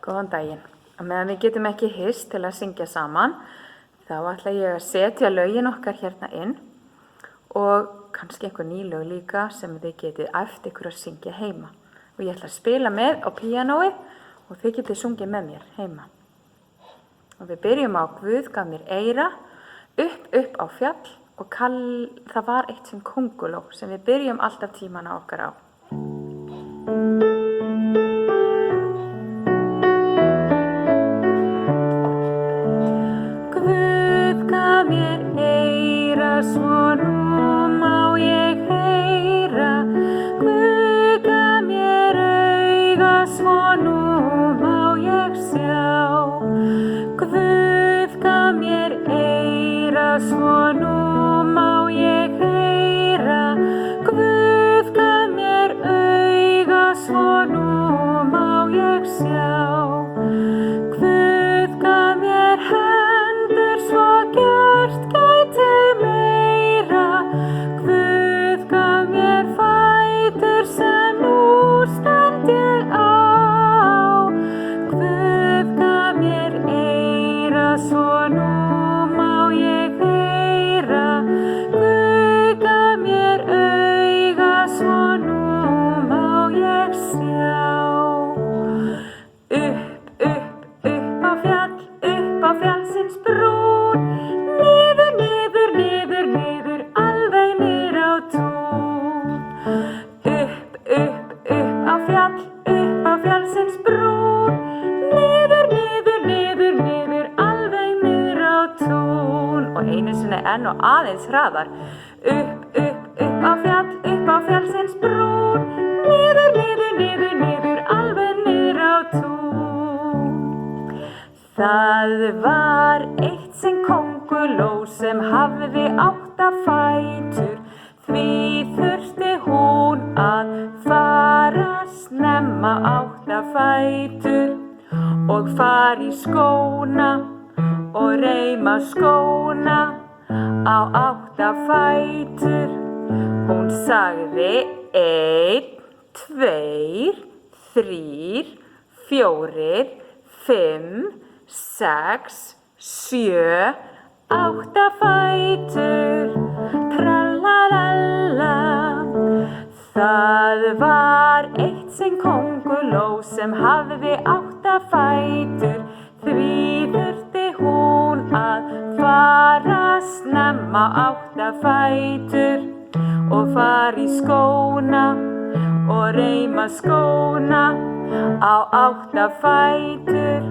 Góðan daginn. Á meðan við getum ekki hist til að syngja saman, þá ætla ég að setja lögin okkar hérna inn og kannski einhver ný lög líka sem þið getið æft ykkur að syngja heima. Og ég ætla að spila með á píanóið og þið getið sungið með mér heima. Og við byrjum á Guð gaf mér eyra, upp á fjall og það var eitt sem kónguló sem við byrjum alltaf tímana okkar á. Guð gaf mér eyra, svo nú má ég heyra. Guð gaf mér auga, svo nú má ég sjá. Guð gaf mér eyra, svo nú má ég heyra. Guð gaf mér auga, svo nú má ég sjá. Guð gaf mér hendur, svo gjört gæti meira. Guð gaf mér fætur sem nú stend ég á. Guð gaf mér eyra, svo nú má ég heyra. Guð gaf mér auga, svo nú má ég sjá. Upp á fjallsins brún, niður, alveg niður á tún. Upp á fjallsins brún, niður, alveg niður á tún. Og einu sinni enn og aðeins hraðar. Upp á fjallsins brún, niður, alveg niður á tún. Það var eitt sinn kónguló sem hafði 8 fætur. Því þurfti hún að fara snemma 8 fætur og fara í skóna og reima skóna á 8 fætur. Hún sagði 1, 2, 3, 4, 5, 6, 7, 8 fætur. Tralalala. Það var eitt sinn kónguló sem hafði 8 fætur. Því þurfti hún að fara snemma 8 fætur og fara í skóna og reima skóna á 8 fætur.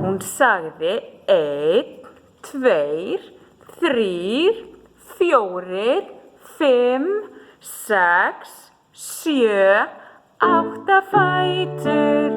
Hún sagði 1, 2, 3, 4, 5, 6, 7, 8 fætur.